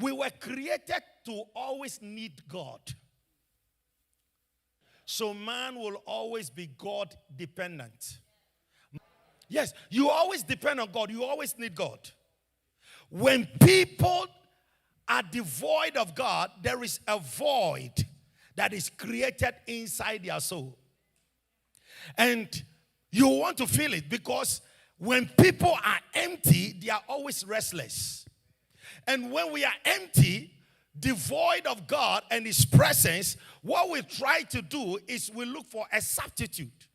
We were created to always need God. So man will always be God dependent. Yes, you always depend on God. You always need God. When people are devoid of God, there is a void that is created inside their soul. And you want to feel it, because when people are empty, they are always restless. And when we are empty, devoid of God and His presence, what we try to do is we look for a substitute.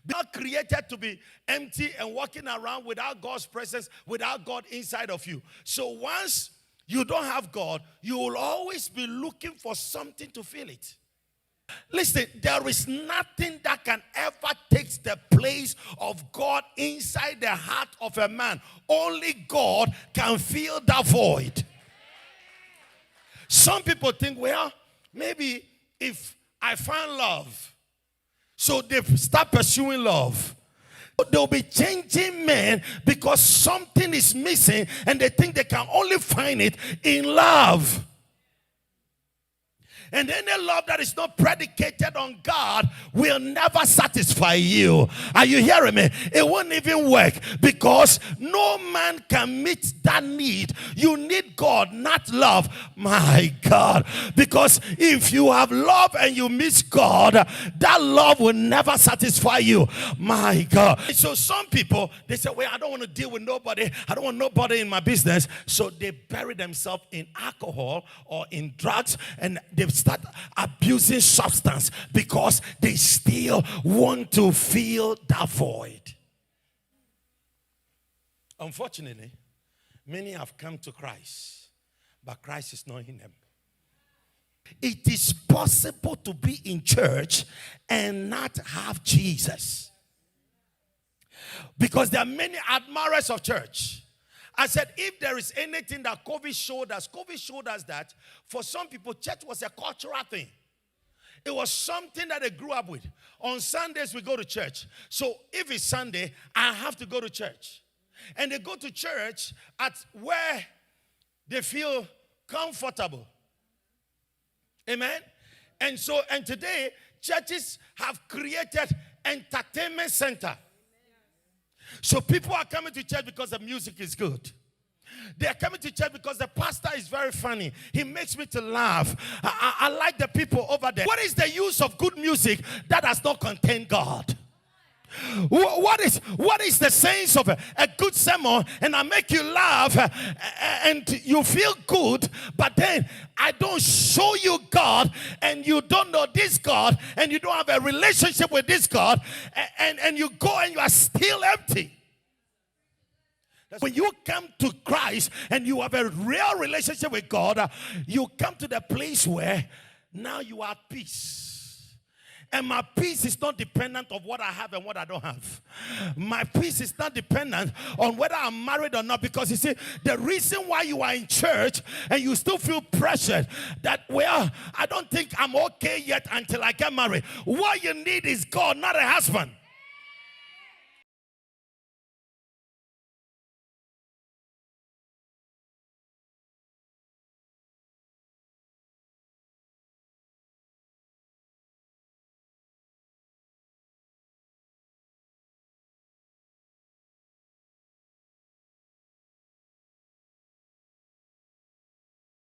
We are created to be empty and walking around without God's presence, without God inside of you. So once you don't have God, you will always be looking for something to fill it. Listen, there is nothing that can ever take the place of God inside the heart of a man. Only God can fill that void. Some people think, well, maybe if I find love, so they start pursuing love. They'll be changing men because something is missing and they think they can only find it in love. And any love that is not predicated on God will never satisfy you. Are you hearing me? It won't even work, because no man can meet that need. You need God, not love. My God. Because if you have love and you miss God, that love will never satisfy you. My God. So some people, they say, well, I don't want to deal with nobody. I don't want nobody in my business. So they bury themselves in alcohol or in drugs, and they've start abusing substance because they still want to fill that void. Unfortunately, many have come to Christ, but Christ is not in them. It is possible to be in church and not have Jesus, because there are many admirers of church. I said, if there is anything that COVID showed us that for some people, church was a cultural thing. It was something that they grew up with. On Sundays, we go to church. So if it's Sunday, I have to go to church. And they go to church at where they feel comfortable. Amen? And today, churches have created entertainment center. So people are coming to church because the music is good. They are coming to church because the pastor is very funny. He makes me to laugh. I like the people over there. What is the use of good music that does not contain God? What is the sense of a good sermon and I make you laugh and you feel good, but then I don't show you God and you don't know this God and you don't have a relationship with this God, and you go and you are still empty. When you come to Christ and you have a real relationship with God, you come to the place where now you are at peace. And my peace is not dependent on what I have and what I don't have. My peace is not dependent on whether I'm married or not. Because you see, the reason why you are in church and you still feel pressured that, well, I don't think I'm okay yet until I get married. What you need is God, not a husband.